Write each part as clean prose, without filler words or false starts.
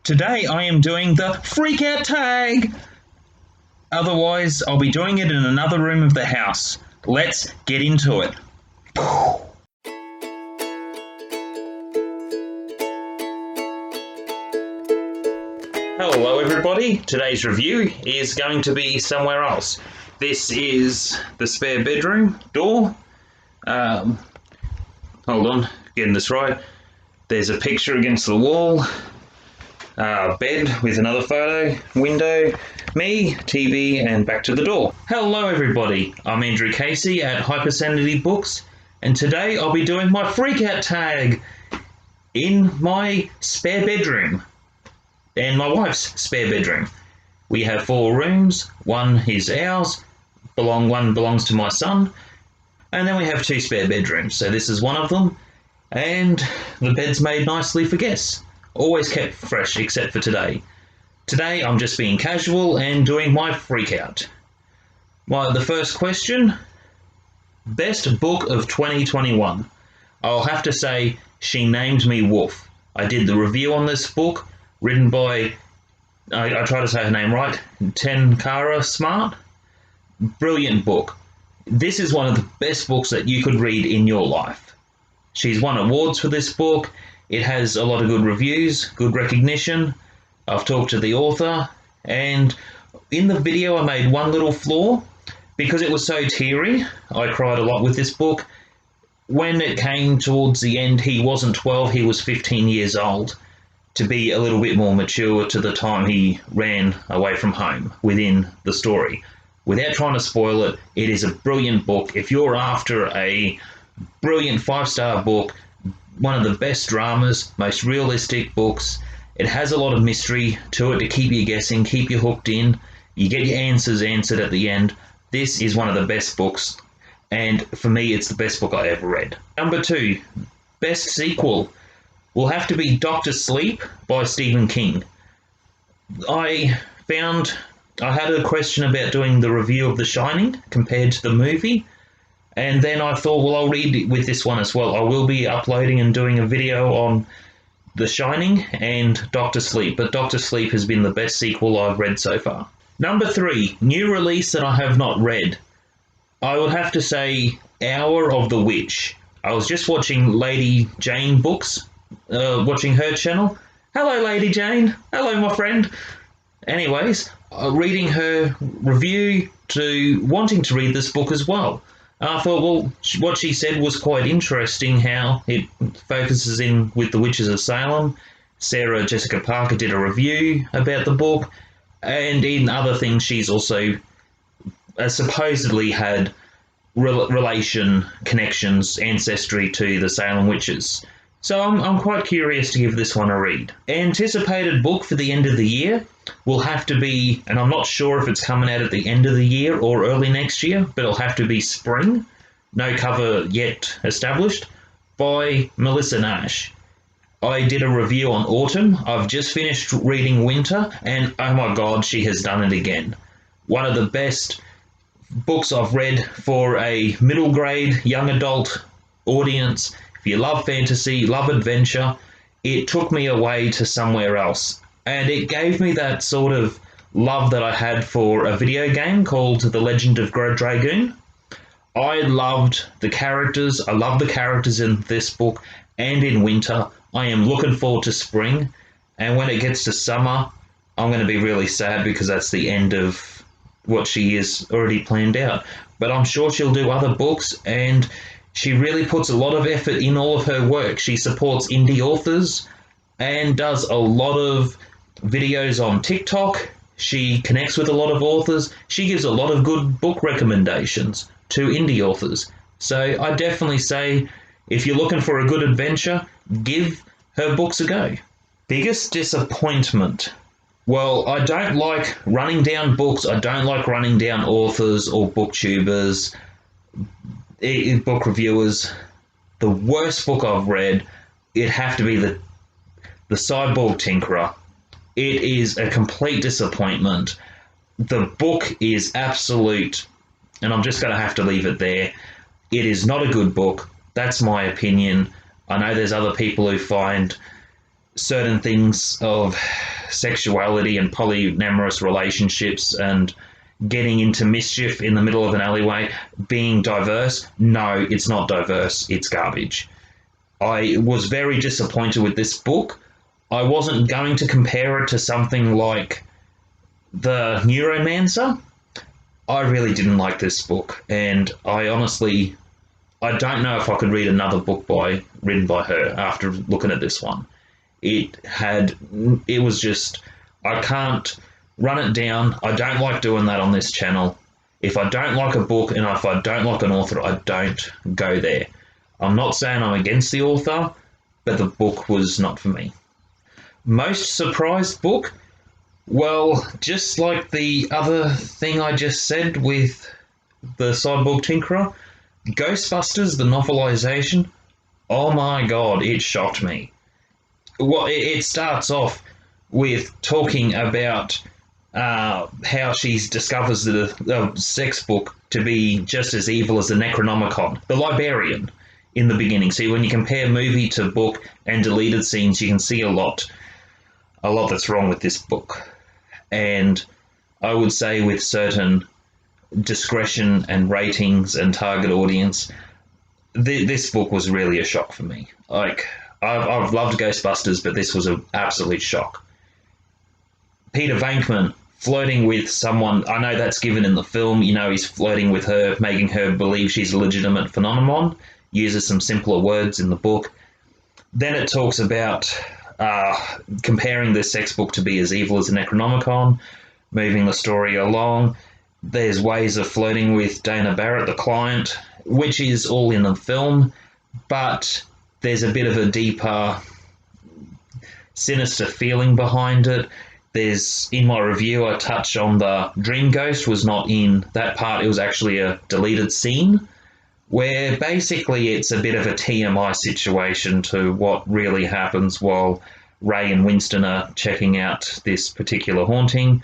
Today I am doing the Freakout Tag! Otherwise, I'll be doing it in another room of the house. Let's get into it. Hello everybody, today's review is going to be somewhere else. This is the spare bedroom door. Hold on, getting this right. There's a picture against the wall. Bed with another photo, window, me, TV, and back to the door. Hello everybody, I'm Andrew Casey at Hypersanity Books, and today I'll be doing my Freakout Tag in my spare bedroom, and my wife's spare bedroom. We have 4 rooms, one is ours, one belongs to my son, and then we have 2 spare bedrooms, so this is one of them, and the bed's made nicely for guests. Always kept fresh, except for today. Today I'm just being casual and doing my freakout. The first question, best book of 2021. I'll have to say She Named Me Wolf. I did the review on this book, written by, I try to say her name right, Tenkara Smart. Brilliant book. This is one of the best books that you could read in your life. She's won awards for this book. It has a lot of good reviews, good recognition. I've talked to the author, and in the video I made one little flaw. Because it was so teary, I cried a lot with this book. When it came towards the end, he wasn't 12, he was 15 years old, to be a little bit more mature to the time he ran away from home within the story. Without trying to spoil it, it is a brilliant book. If you're after a brilliant 5-star book, one of the best dramas, most realistic books. It has a lot of mystery to it to keep you guessing, keep you hooked in. You get your answers answered at the end. This is one of the best books, and for me it's the best book I ever read. Number 2, best sequel will have to be Dr. Sleep by Stephen King. I had a question about doing the review of The Shining compared to the movie. And then I thought, well, I'll read it with this one as well. I will be uploading and doing a video on The Shining and Dr. Sleep, but Dr. Sleep has been the best sequel I've read so far. Number 3, new release that I have not read. I would have to say Hour of the Witch. I was just watching Lady Jane Books, watching her channel. Hello, Lady Jane. Hello, my friend. Anyways, reading her review to wanting to read this book as well. I thought, well, what she said was quite interesting, how it focuses in with the Witches of Salem. Sarah Jessica Parker did a review about the book, and in other things she's also supposedly had relation, connections, ancestry to the Salem witches. So I'm quite curious to give this one a read. Anticipated book for the end of the year will have to be, and I'm not sure if it's coming out at the end of the year or early next year, but it'll have to be Spring, no cover yet established, by Melissa Nash. I did a review on Autumn. I've just finished reading Winter, and oh my god, she has done it again. One of the best books I've read for a middle grade, young adult audience. If you love fantasy, love adventure, it took me away to somewhere else. And it gave me that sort of love that I had for a video game called The Legend of Dragoon. I loved the characters. I love the characters in this book and in Winter. I am looking forward to Spring. And when it gets to summer, I'm going to be really sad because that's the end of what she is already planned out. But I'm sure she'll do other books, and she really puts a lot of effort in all of her work. She supports indie authors and does a lot of videos on TikTok. She connects with a lot of authors. She gives a lot of good book recommendations to indie authors. So I definitely say, if you're looking for a good adventure, give her books a go. Biggest disappointment. Well, I don't like running down books. I don't like running down authors or booktubers, book reviewers. The worst book I've read, it'd have to be the Cyborg Tinkerer. It is a complete disappointment. The book is absolute, and I'm just going to have to leave it there. It is not a good book. That's my opinion. I know there's other people who find certain things of sexuality and polyamorous relationships and getting into mischief in the middle of an alleyway being diverse. No, it's not diverse. It's garbage. I was very disappointed with this book. I wasn't going to compare it to something like The Neuromancer. I really didn't like this book, and I don't know if I could read another book written by her after looking at this one. It was just, I can't run it down. I don't like doing that on this channel. If I don't like a book and if I don't like an author, I don't go there. I'm not saying I'm against the author, but the book was not for me. Most surprised book? Well, just like the other thing I just said with the Cyborg Tinkerer, Ghostbusters, the novelisation, oh my god, it shocked me. Well, it starts off with talking about how she discovers the sex book to be just as evil as the Necronomicon, the Librarian, in the beginning. See, when you compare movie to book and deleted scenes, you can see a lot that's wrong with this book. And I would say with certain discretion and ratings and target audience, this book was really a shock for me. Like, I've loved Ghostbusters, but this was an absolute shock. Peter Venkman flirting with someone, I know that's given in the film, he's flirting with her, making her believe she's a legitimate phenomenon, uses some simpler words in the book. Then it talks about comparing the sex book to be as evil as the Necronomicon, moving the story along. There's ways of flirting with Dana Barrett, the client, which is all in the film, but there's a bit of a deeper, sinister feeling behind it. In my review, I touch on the Dream Ghost was not in that part. It was actually a deleted scene where basically it's a bit of a TMI situation to what really happens while Ray and Winston are checking out this particular haunting.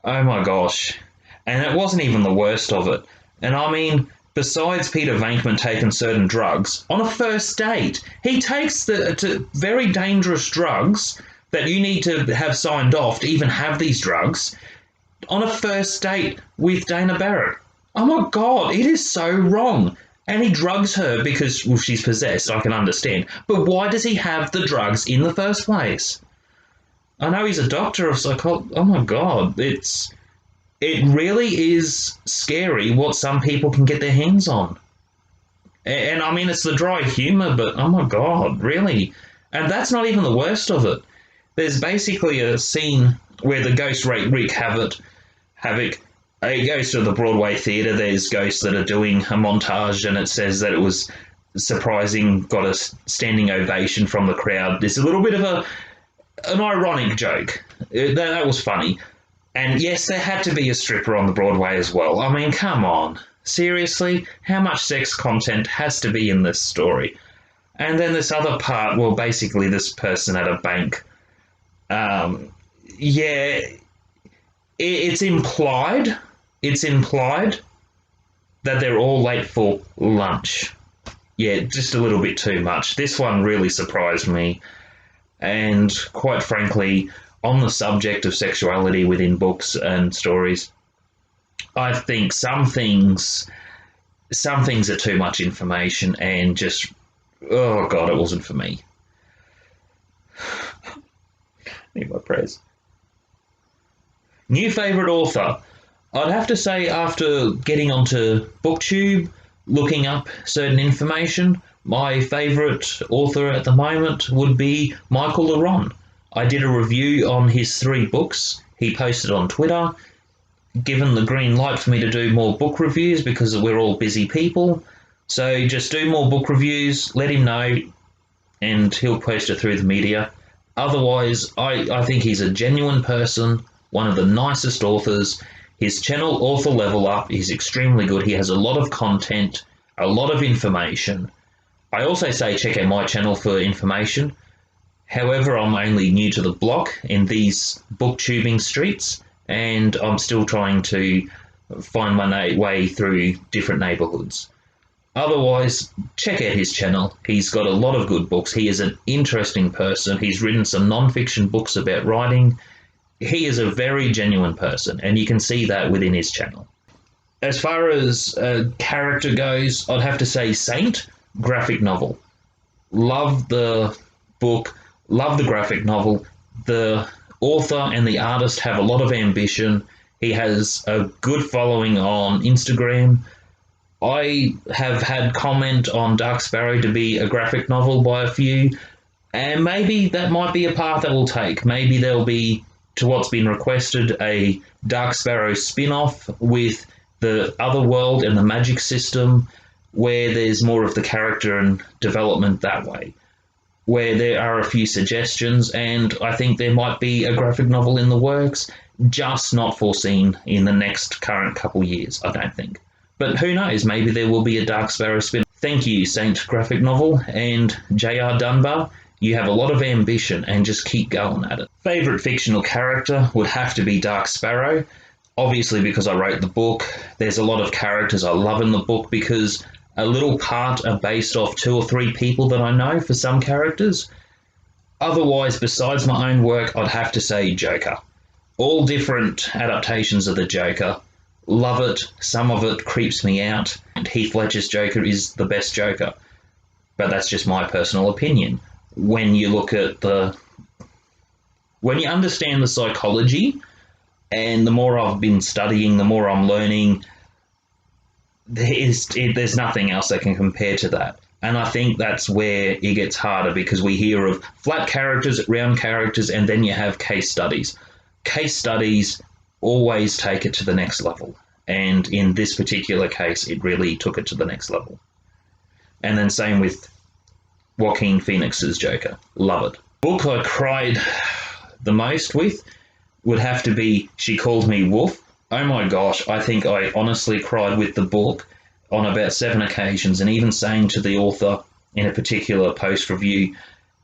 Oh my gosh. And it wasn't even the worst of it. And I mean, besides Peter Venkman taking certain drugs, on a first date, he takes very dangerous drugs that you need to have signed off to even have these drugs on a first date with Dana Barrett. Oh my god, it is so wrong. And he drugs her because, she's possessed, I can understand. But why does he have the drugs in the first place? I know he's a doctor of psychology. Oh my god, it really is scary what some people can get their hands on. And I mean, it's the dry humour, but oh my god, really? And that's not even the worst of it. There's basically a scene where the ghosts wreak havoc. It goes to the Broadway theatre. There's ghosts that are doing a montage, and it says that it was surprising, got a standing ovation from the crowd. There's a little bit of an ironic joke. That was funny. And yes, there had to be a stripper on the Broadway as well. I mean, come on. Seriously? How much sex content has to be in this story? And then this other part, well, basically this person at a bank. It's implied that they're all late for lunch. Yeah, just a little bit too much. This one really surprised me. And quite frankly, on the subject of sexuality within books and stories, I think some things are too much information and just, oh god, it wasn't for me. Need my prayers. New favourite author. I'd have to say, after getting onto BookTube, looking up certain information, my favourite author at the moment would be Michael Leron. I did a review on his 3 books. He posted on Twitter, given the green light for me to do more book reviews because we're all busy people. So just do more book reviews, let him know, and he'll post it through the media. Otherwise, I think he's a genuine person, one of the nicest authors. His channel, Author Level Up, is extremely good. He has a lot of content, a lot of information. I also say check out my channel for information. However, I'm only new to the block in these booktubing streets, and I'm still trying to find my way through different neighbourhoods. Otherwise, check out his channel. He's got a lot of good books. He is an interesting person. He's written some non-fiction books about writing. He is a very genuine person, and you can see that within his channel. As far as character goes, I'd have to say Saint, graphic novel. Love the book, love the graphic novel. The author and the artist have a lot of ambition. He has a good following on Instagram. I have had comment on Dark Sparrow to be a graphic novel by a few, and maybe that might be a path that will take. Maybe there'll be, to what's been requested, a Dark Sparrow spin-off with the other world and the magic system, where there's more of the character and development that way, where there are a few suggestions, and I think there might be a graphic novel in the works, just not foreseen in the next current couple years, I don't think. But who knows, maybe there will be a Dark Sparrow spin. Thank you, Saint Graphic Novel, and J.R. Dunbar. You have a lot of ambition, and just keep going at it. Favourite fictional character would have to be Dark Sparrow, obviously because I wrote the book. There's a lot of characters I love in the book because a little part are based off 2 or 3 people that I know for some characters. Otherwise, besides my own work, I'd have to say Joker. All different adaptations of the Joker. Love it. Some of it creeps me out. And Heath Ledger's Joker is the best Joker. But that's just my personal opinion. When you look at when you understand the psychology, and the more I've been studying, the more I'm learning, there's nothing else that can compare to that. And I think that's where it gets harder, because we hear of flat characters, round characters, and then you have case studies. Case studies always take it to the next level. And in this particular case, it really took it to the next level. And then same with Joaquin Phoenix's Joker. Love it. Book I cried the most with would have to be She Called Me Wolf. Oh my gosh, I think I honestly cried with the book on about 7 occasions, and even saying to the author in a particular post review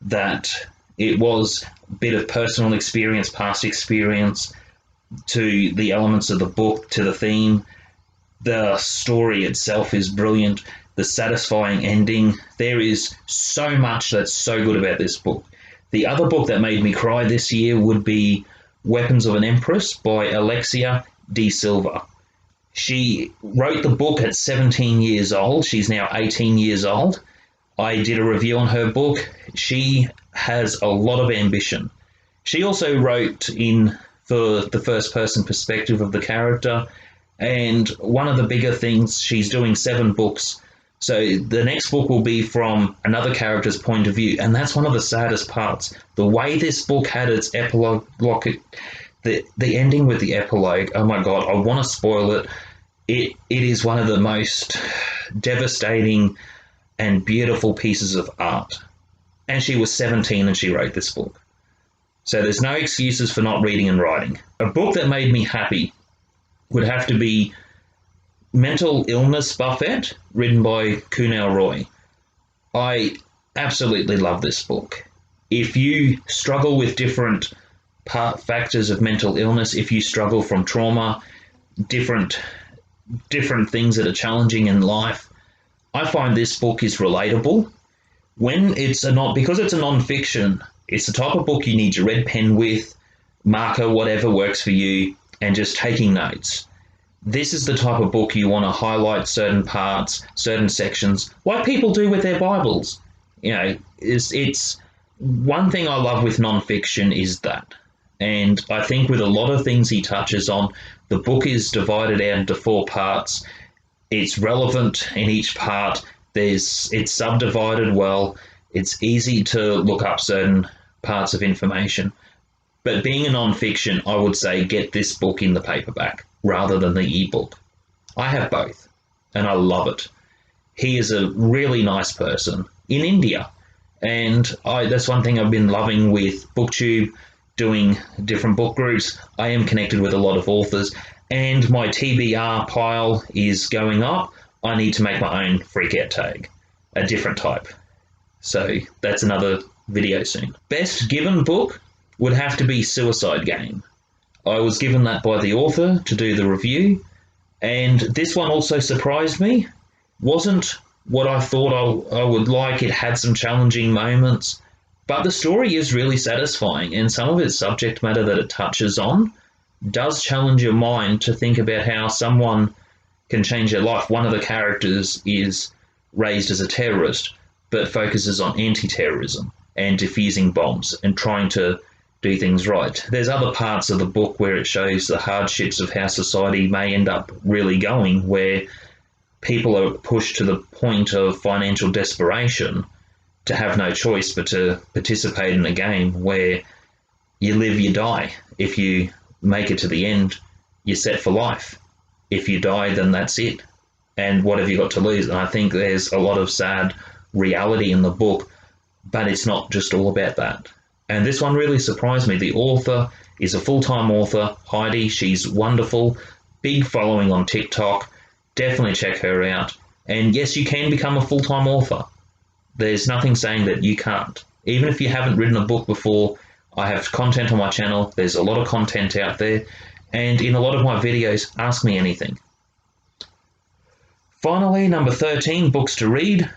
that it was a bit of personal experience, past experience, to the elements of the book, to the theme. The story itself is brilliant. The satisfying ending. There is so much that's so good about this book. The other book that made me cry this year would be Weapons of an Empress by Alexia de Silva. She wrote the book at 17 years old. She's now 18 years old. I did a review on her book. She has a lot of ambition. She also wrote in for the first person perspective of the character, and one of the bigger things, she's doing 7 books. So the next book will be from another character's point of view, and that's one of the saddest parts. The way this book had its epilogue, the ending with the epilogue, oh my god, I want to spoil it. It is one of the most devastating and beautiful pieces of art. And she was 17 and she wrote this book. So there's no excuses for not reading and writing. A book that made me happy would have to be Mental Illness Buffet, written by Kunal Roy. I absolutely love this book. If you struggle with different factors of mental illness, if you struggle from trauma, different things that are challenging in life, I find this book is relatable. When because it's a non-fiction, it's the type of book you need your red pen with, marker, whatever works for you, and just taking notes. This is the type of book you want to highlight certain parts, certain sections, like people do with their Bibles. You know, it's one thing I love with non-fiction is that. And I think with a lot of things he touches on, the book is divided out into 4 parts. It's relevant in each part. It's subdivided well. It's easy to look up certain parts of information. But being a non-fiction, I would say get this book in the paperback rather than the ebook. I have both, and I love it. He is a really nice person in India, and that's one thing I've been loving with BookTube, doing different book groups. I am connected with a lot of authors, and my TBR pile is going up. I need to make my own Freakout Tag, a different type. So that's another video soon. Best given book would have to be Suicide Game. I was given that by the author to do the review, and this one also surprised me. Wasn't what I thought I would like. It had some challenging moments, but the story is really satisfying, and some of its subject matter that it touches on does challenge your mind to think about how someone can change their life. One of the characters is raised as a terrorist, but focuses on anti-terrorism and defusing bombs and trying to do things right. There's other parts of the book where it shows the hardships of how society may end up really going, where people are pushed to the point of financial desperation to have no choice but to participate in a game where you live, you die. If you make it to the end, you're set for life. If you die, then that's it. And what have you got to lose? And I think there's a lot of sad reality in the book, but it's not just all about that. And this one really surprised me. The author is a full-time author, Heidi. She's wonderful. Big following on TikTok. Definitely check her out. And yes, you can become a full-time author. There's nothing saying that you can't. Even if you haven't written a book before, I have content on my channel. There's a lot of content out there. And in a lot of my videos, ask me anything. Finally, number 13, books to read.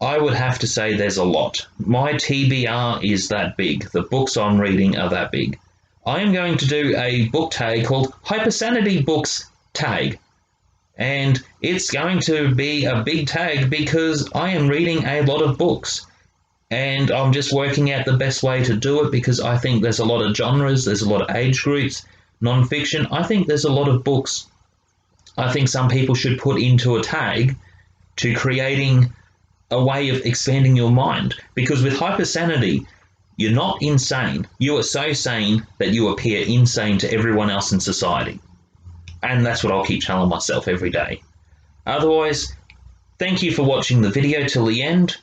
I would have to say there's a lot. My TBR is that big. The books I'm reading are that big. I am going to do a book tag called Hypersanity Books Tag. And it's going to be a big tag because I am reading a lot of books. And I'm just working out the best way to do it because I think there's a lot of genres, there's a lot of age groups, non-fiction. I think there's a lot of books I think some people should put into a tag to creating a way of expanding your mind. Because with hypersanity, you're not insane. You are so sane that you appear insane to everyone else in society. And that's what I'll keep telling myself every day. Otherwise, thank you for watching the video till the end.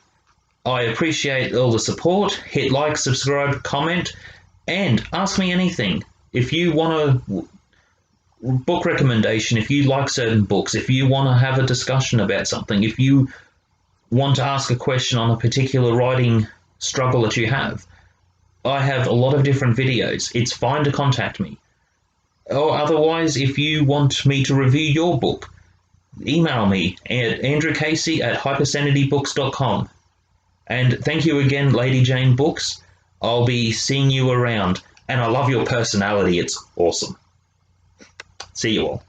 I appreciate all the support. Hit like, subscribe, comment, and ask me anything. If you want a book recommendation, if you like certain books, if you want to have a discussion about something, if you want to ask a question on a particular writing struggle that you have, I have a lot of different videos. It's fine to contact me. Or otherwise, if you want me to review your book, email me at andrewcasey@hypersanitybooks.com. And thank you again, Lady Jane Books. I'll be seeing you around. And I love your personality. It's awesome. See you all.